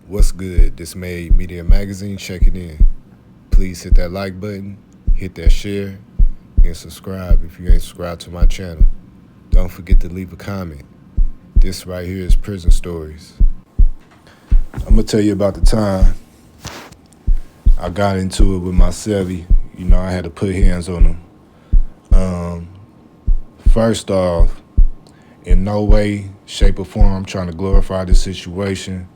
What's good? This Made Media Magazine checking in. Please hit that like button, hit that share, and subscribe if you ain't subscribed to my channel. Don't forget to leave a comment. This right here is Prison Stories. I'm gonna tell you about the time I got into it with my celly. I had to put hands on him. First off, in no way, shape, or form, I'm trying to glorify this situation.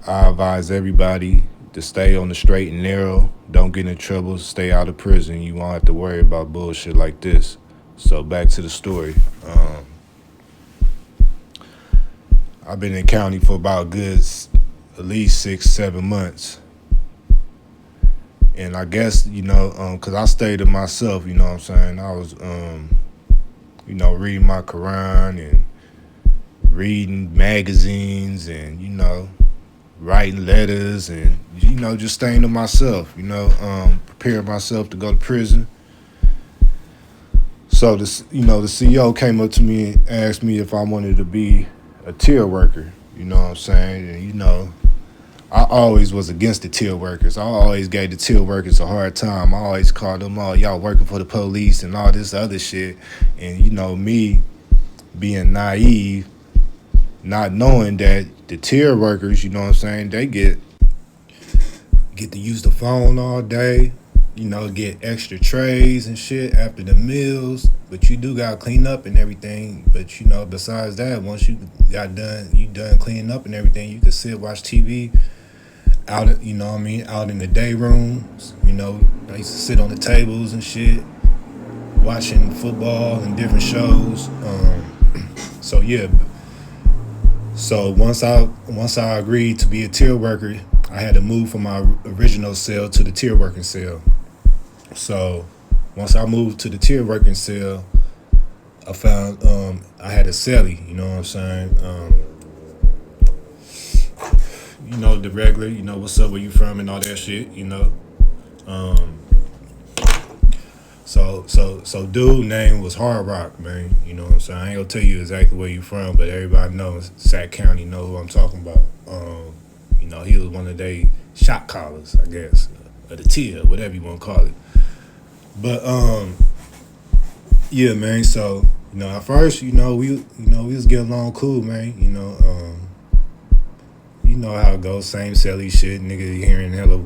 I advise everybody to stay on the straight and narrow. Don't get in trouble. Stay out of prison. You won't have to worry about bullshit like this. So back to the story. I've been in county for about at least 6-7 months. And I guess, because I stayed to myself, you know what I'm saying? I was, reading my Quran and reading magazines and, writing letters and, just staying to myself, preparing myself to go to prison. So, the CEO came up to me and asked me if I wanted to be a tier worker, you know what I'm saying? And, I always was against the tier workers. I always gave the tier workers a hard time. I always called them all, y'all working for the police and all this other shit. And, me being naive, not knowing that the tier workers, you know what I'm saying, they get to use the phone all day, get extra trays and shit after the meals. But you do gotta clean up and everything. But besides that, once you done cleaning up and everything, you can sit, watch TV out, out in the day rooms. I used to sit on the tables and shit, watching football and different shows. So yeah. So once I agreed to be a tier worker, I had to move from my original cell to the tier working cell. So once I moved to the tier working cell, I found I had a celly, you know what I'm saying? The regular, what's up, where you from and all that shit, So dude name was Hard Rock, man. You know what I'm saying? I ain't gonna tell you exactly where you from, but everybody knows Sac County know who I'm talking about. He was one of they shot callers, I guess. Or the tier, whatever you wanna call it. But yeah, man, so, at first, we was getting along cool, man. You know how it goes, same celly shit, nigga hearing hella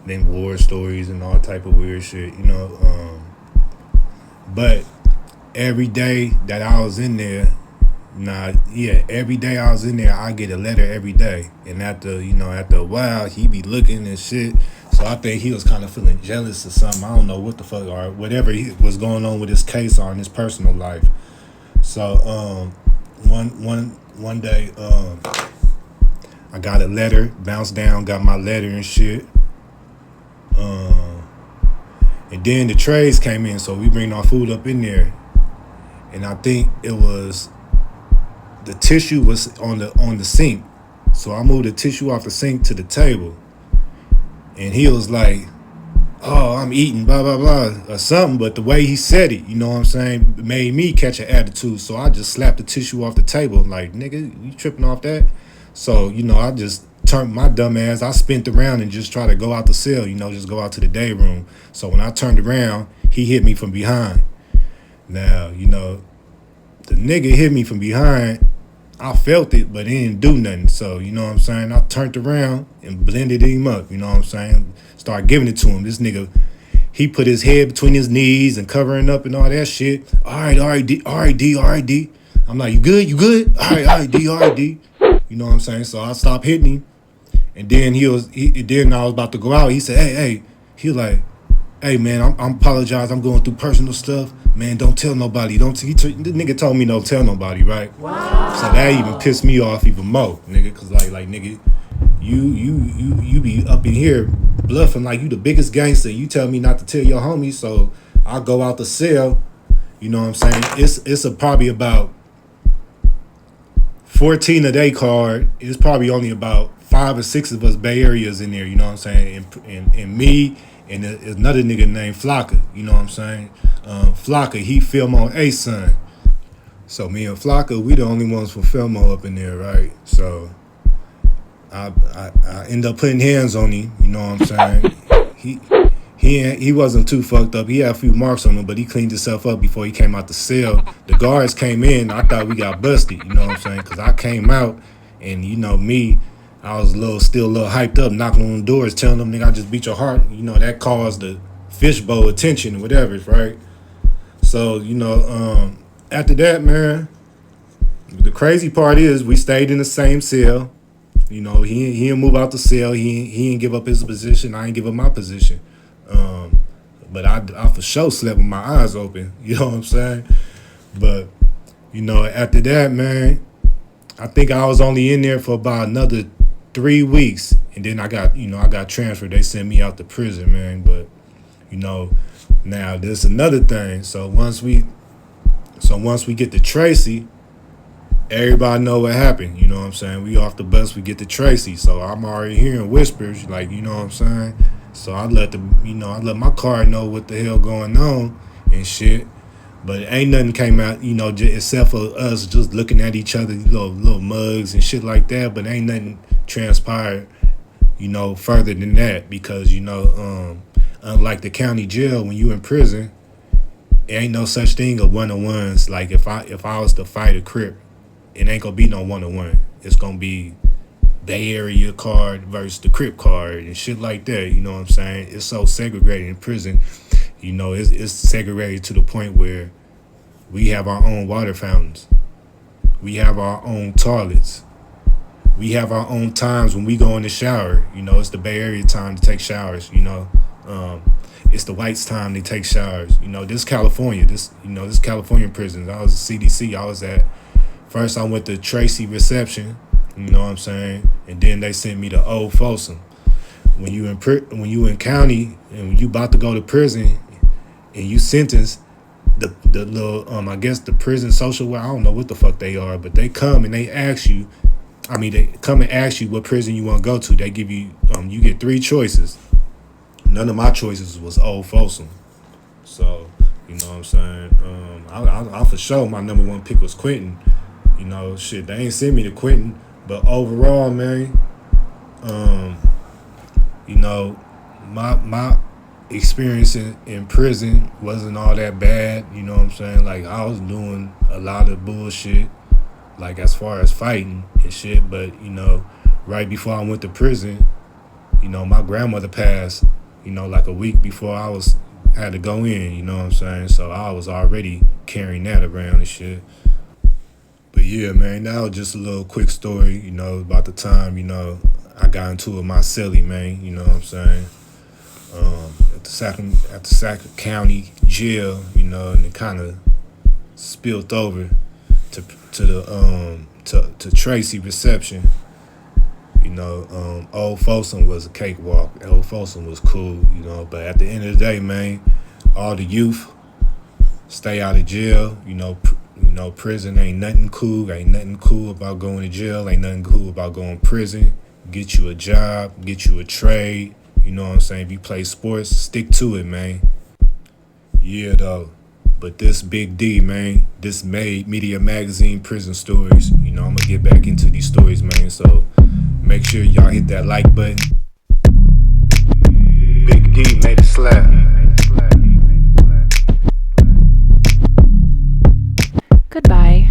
them war stories and all type of weird shit, but every day that I was in there, every day I was in there, I get a letter every day. And after a while, he be looking and shit. So I think he was kind of feeling jealous or something. I don't know what the fuck or whatever was going on with his case or in his personal life. So one day I got a letter, bounced down, got my letter and shit. And then the trays came in, so we bring our food up in there. And I think it was the tissue was on the sink. So I moved the tissue off the sink to the table. And he was like, "Oh, I'm eating, blah, blah, blah," or something. But the way he said it, you know what I'm saying, made me catch an attitude. So I just slapped the tissue off the table. I'm like, "Nigga, you tripping off that?" So, I just turned my dumb ass. I spent around and just tried to go out the cell, just go out to the day room. So when I turned around, he hit me from behind. Now, the nigga hit me from behind. I felt it, but he didn't do nothing. So, you know what I'm saying? I turned around and blended him up, you know what I'm saying? Started giving it to him. This nigga, he put his head between his knees and covering up and all that shit. All right, D. I'm like, you good? All right, D. You know what I'm saying? So I stopped hitting him. And then then I was about to go out. He said, hey. He was like, "Hey, man, I'm apologize. I'm going through personal stuff. Man, don't tell nobody. The nigga told me don't tell nobody, right?" Wow. So that even pissed me off even more, nigga. Cause like nigga, you be up in here bluffing like you the biggest gangster. You tell me not to tell your homies, so I go out the cell. You know what I'm saying? It's probably about 14 a day card. It's probably only about 5 or 6 of us Bay Areas in there, you know what I'm saying? And me and another nigga named Flocka, you know what I'm saying? Flocka, he film on A-Sun. So me and Flocka, we the only ones for Filmo up in there, right? So I end up putting hands on him. You know what I'm saying? He he wasn't too fucked up. He had a few marks on him, but he cleaned himself up before he came out the cell. The guards came in. I thought we got busted. You know what I'm saying? Because I came out, and you know me, I was still a little hyped up, knocking on the doors, telling them, "Nigga, I just beat your heart." You know that caused the fishbowl attention, whatever, right? So you know, after that, man, the crazy part is we stayed in the same cell. You know, he didn't move out the cell. He didn't give up his position. I didn't give up my position. Um, but I for sure slept with my eyes open. You know what I'm saying? But you know, after that, man, I think I was only in there for about another 3 weeks, and then I got transferred. They sent me out to prison, man. But you know, now there's another thing. So once we get to Tracy, everybody know what happened. You know what I'm saying? We off the bus, we get to Tracy. So I'm already hearing whispers, like, you know what I'm saying? So I let my car know what the hell going on and shit. But ain't nothing came out, you know, except for us just looking at each other, little mugs and shit like that. But ain't nothing transpired, you know, further than that because, you know, unlike the county jail, when you in prison, it ain't no such thing of one-on-ones. Like if I was to fight a Crip, it ain't gonna be no one-on-one. It's gonna be Bay Area card versus the Crip card and shit like that. You know what I'm saying? It's so segregated in prison. You know, it's segregated to the point where we have our own water fountains. We have our own toilets. We have our own times when we go in the shower. You know, it's the Bay Area time to take showers. You know, it's the whites' time to take showers. You know, this California. This California prisons. I was at CDC. I was at first. I went to Tracy reception. You know what I'm saying, and then they sent me to Old Folsom. When you in county and when you about to go to prison and you sentence, the little I guess the prison social worker, I don't know what the fuck they are, but they come and they ask you. I mean, they come and ask you what prison you want to go to. They give you you get 3 choices. None of my choices was Old Folsom. So you know what I'm saying. I for sure my number 1 pick was Quentin. You know, shit, they ain't send me to Quentin, but overall, man, you know, my experience in prison wasn't all that bad. You know what I'm saying? Like I was doing a lot of bullshit, like as far as fighting and shit. But you know, right before I went to prison, you know, my grandmother passed. You know, like a week before had to go in. You know what I'm saying? So I was already carrying that around and shit. But yeah, man, that was just a little quick story, you know, about the time, you know, I got into it my celly, man, you know what I'm saying? At the Sac County jail, you know, and it kind of spilled over to Tracy reception. You know, Old Folsom was a cakewalk. Old Folsom was cool, you know, but at the end of the day, man, all the youth stay out of jail, you know. Prison ain't nothing cool. Ain't nothing cool about going to jail. Ain't nothing cool about going to prison. Get you a job. Get you a trade. You know what I'm saying? If you play sports, stick to it, man. Yeah, though. But this Big D, man, this Media Magazine Prison Stories, you know, I'm going to get back into these stories, man. So make sure y'all hit that like button. Big D made it slap. Goodbye.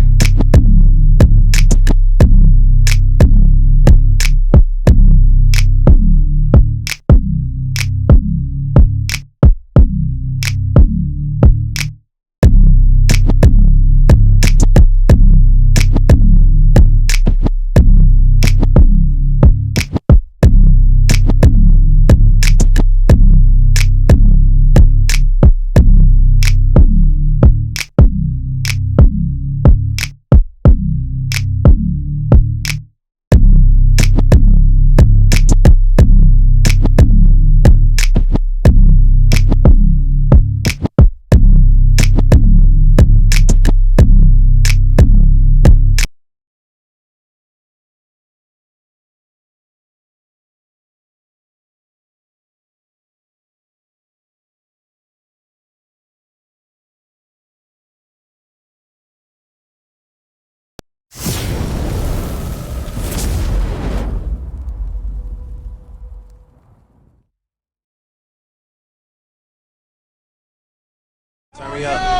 Turn me up.